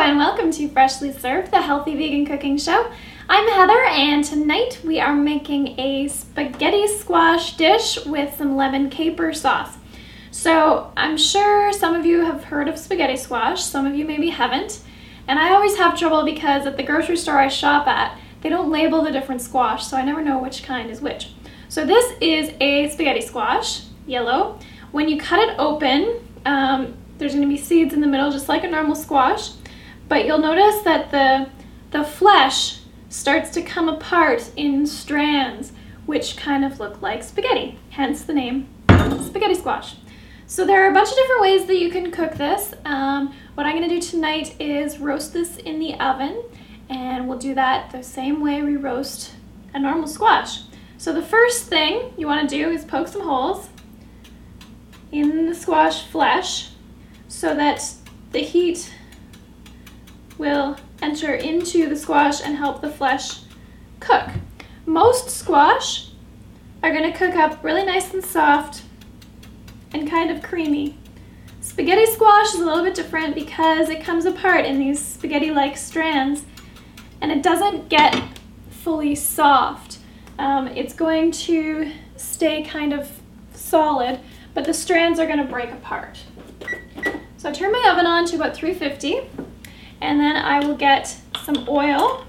and welcome to Freshly Served, the healthy vegan cooking show. I'm Heather, and tonight we are making a spaghetti squash dish with some lemon caper sauce. So I'm sure some of you have heard of spaghetti squash, some of you maybe haven't, and I always have trouble because at the grocery store I shop at, they don't label the different squash, so I never know which kind is which. So this is a spaghetti squash, yellow. When you cut it open, there's going to be seeds in the middle just like a normal squash, but you'll notice that the flesh starts to come apart in strands which kind of look like spaghetti, hence the name spaghetti squash. So there are a bunch of different ways that you can cook this. What I'm going to do tonight is roast this in the oven, and we'll do that the same way we roast a normal squash. So the first thing you want to do is poke some holes in the squash flesh so that the heat will enter into the squash and help the flesh cook. Most squash are going to cook up really nice and soft and kind of creamy. Spaghetti squash is a little bit different because it comes apart in these spaghetti-like strands and it doesn't get fully soft. It's going to stay kind of solid, but the strands are going to break apart. So I turn my oven on to about 350, and then I will get some oil,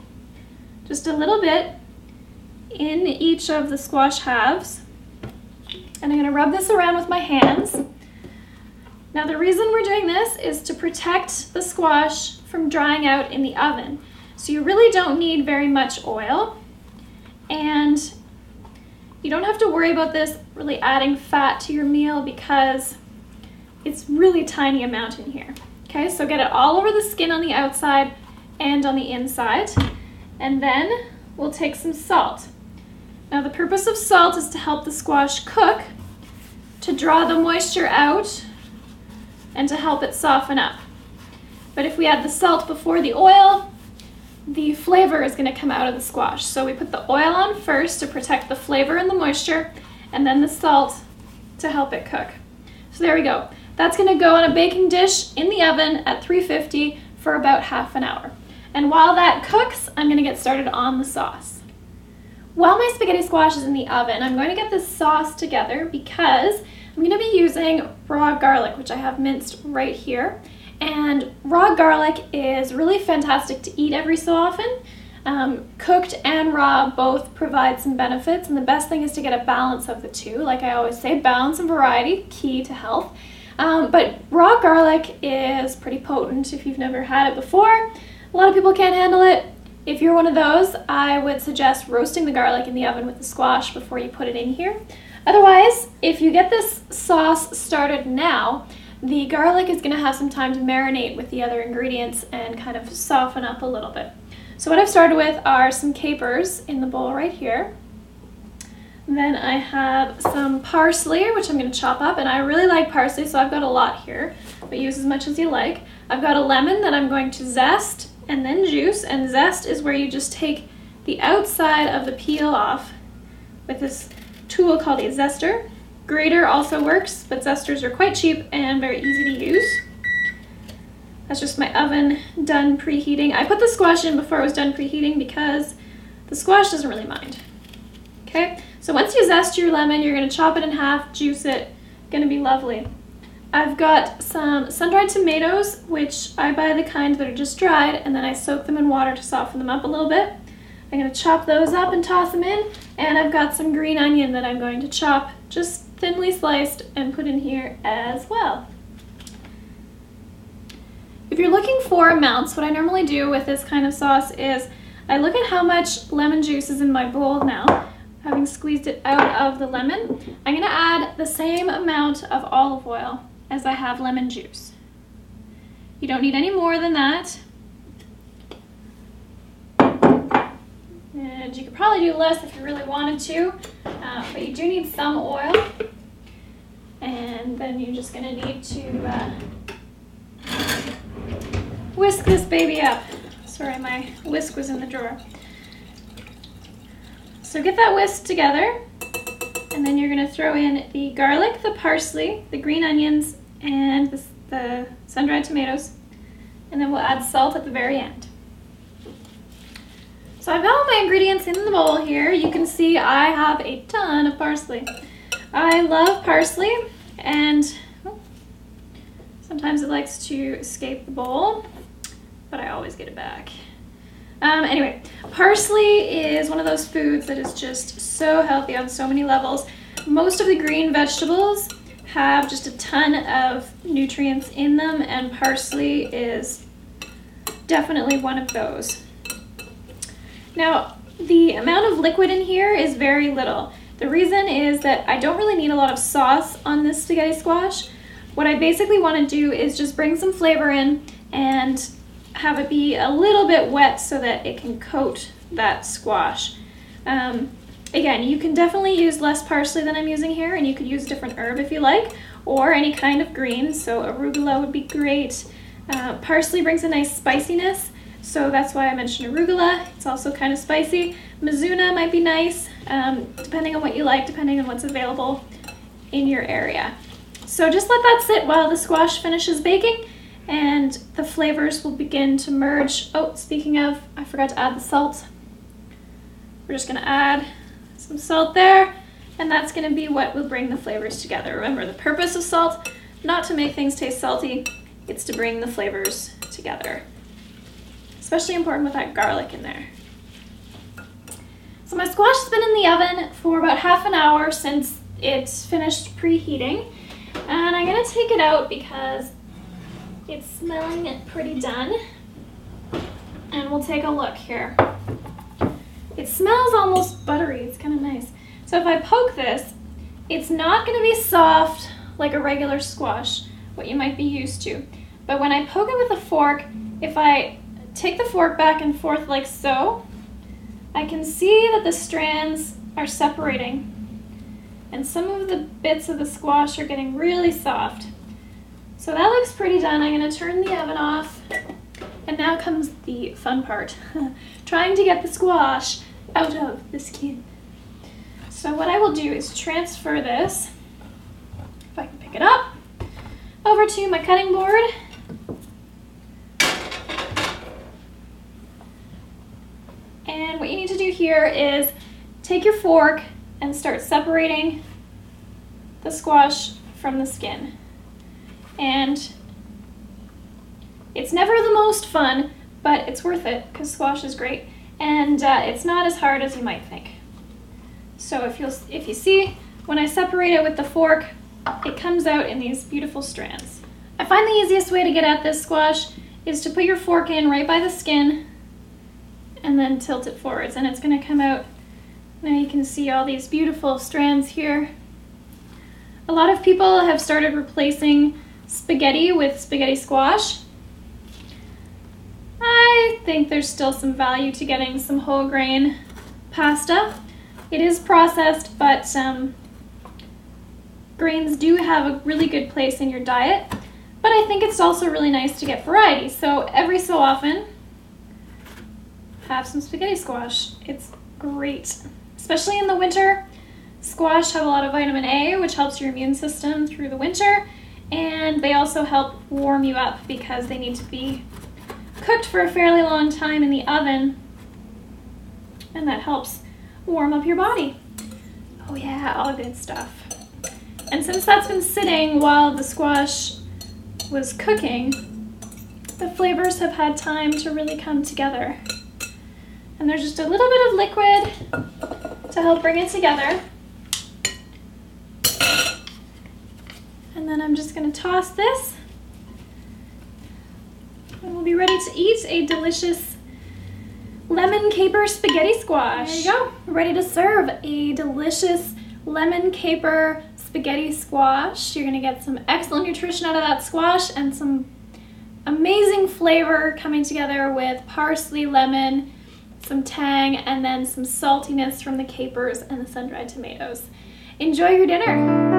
just a little bit, in each of the squash halves, and I'm going to rub this around with my hands. Now the reason we're doing this is to protect the squash from drying out in the oven. So you really don't need very much oil, and you don't have to worry about this really adding fat to your meal because it's really tiny amount in here. Okay, so get it all over the skin on the outside and on the inside. And then we'll take some salt. Now the purpose of salt is to help the squash cook, to draw the moisture out, and to help it soften up. But if we add the salt before the oil, the flavor is going to come out of the squash. So we put the oil on first to protect the flavor and the moisture, and then the salt to help it cook. So there we go. That's going to go on a baking dish in the oven at 350 for about half an hour. And while that cooks, I'm going to get started on the sauce. While my spaghetti squash is in the oven, I'm going to get this sauce together because I'm going to be using raw garlic, which I have minced right here. And raw garlic is really fantastic to eat every so often. Cooked and raw both provide some benefits, and the best thing is to get a balance of the two. Like I always say, balance and variety, key to health. But raw garlic is pretty potent if you've never had it before. A lot of people can't handle it. If you're one of those, I would suggest roasting the garlic in the oven with the squash before you put it in here. Otherwise, if you get this sauce started now, the garlic is going to have some time to marinate with the other ingredients and kind of soften up a little bit. So what I've started with are some capers in the bowl right here. Then I have some parsley, which I'm going to chop up, and I really like parsley, so I've got a lot here, but use as much as you like. I've got a lemon that I'm going to zest and then juice, and zest is where you just take the outside of the peel off with this tool called a zester. Grater also works, but zesters are quite cheap and very easy to use. That's just my oven done preheating. I put the squash in before it was done preheating because the squash doesn't really mind. Okay, so once you zest your lemon, you're going to chop it in half, juice it. Going to be lovely. I've got some sun-dried tomatoes, which I buy the kind that are just dried, and then I soak them in water to soften them up a little bit. I'm going to chop those up and toss them in, and I've got some green onion that I'm going to chop just thinly sliced and put in here as well. If you're looking for amounts, what I normally do with this kind of sauce is I look at how much lemon juice is in my bowl now. Having squeezed it out of the lemon, I'm going to add the same amount of olive oil as I have lemon juice. You don't need any more than that. And you could probably do less if you really wanted to, but you do need some oil. And then you're just going to need to whisk this baby up. Sorry, my whisk was in the drawer. So get that whisked together, and then you're going to throw in the garlic, the parsley, the green onions, and the sun-dried tomatoes. and then we'll add salt at the very end. So I've got all my ingredients in the bowl here. You can see I have a ton of parsley. I love parsley, and sometimes it likes to escape the bowl, but I always get it back. Anyway, parsley is one of those foods that is just so healthy on so many levels. Most of the green vegetables have just a ton of nutrients in them, and parsley is definitely one of those. Now, the amount of liquid in here is very little. The reason is that I don't really need a lot of sauce on this spaghetti squash. What I basically want to do is just bring some flavor in and have it be a little bit wet so that it can coat that squash. Again, you can definitely use less parsley than I'm using here, and you could use a different herb if you like, or any kind of green, so arugula would be great. Parsley brings a nice spiciness, so that's why I mentioned arugula. It's also kind of spicy. Mizuna might be nice, depending on what you like, depending on what's available in your area. So just let that sit while the squash finishes baking, and the flavors will begin to merge. Oh, speaking of, I forgot to add the salt. We're just gonna add some salt there, and that's gonna be what will bring the flavors together. Remember, the purpose of salt, not to make things taste salty, it's to bring the flavors together. Especially important with that garlic in there. So my squash has been in the oven for about half an hour since it's finished preheating, and I'm gonna take it out because it's smelling pretty done, and we'll take a look here. It smells almost buttery, it's kind of nice. So if I poke this, it's not gonna be soft like a regular squash, what you might be used to. But when I poke it with a fork, if I take the fork back and forth like so, I can see that the strands are separating, and some of the bits of the squash are getting really soft. So that looks pretty done. I'm gonna turn the oven off, and now comes the fun part, trying to get the squash out of the skin. So what I will do is transfer this, if I can pick it up, over to my cutting board. And what you need to do here is take your fork and start separating the squash from the skin. And it's never the most fun, but it's worth it because squash is great, and it's not as hard as you might think. So if you see, when I separate it with the fork, it comes out in these beautiful strands. I find the easiest way to get at this squash is to put your fork in right by the skin and then tilt it forwards, and it's going to come out. Now you can see all these beautiful strands here. A lot of people have started replacing spaghetti with spaghetti squash. I think there's still some value to getting some whole grain pasta. It is processed, but grains do have a really good place in your diet, but I think it's also really nice to get variety. So every so often, have some spaghetti squash. It's great, especially in the winter. Squash have a lot of vitamin A, which helps your immune system through the winter, and they also help warm you up because they need to be cooked for a fairly long time in the oven, and that helps warm up your body. Oh yeah, all good stuff. And since that's been sitting while the squash was cooking, the flavors have had time to really come together. And there's just a little bit of liquid to help bring it together. And then I'm just going to toss this, and we'll be ready to eat a delicious lemon caper spaghetti squash. There you go, ready to serve a delicious lemon caper spaghetti squash. You're going to get some excellent nutrition out of that squash and some amazing flavor coming together with parsley, lemon, some tang, and then some saltiness from the capers and the sun-dried tomatoes. Enjoy your dinner.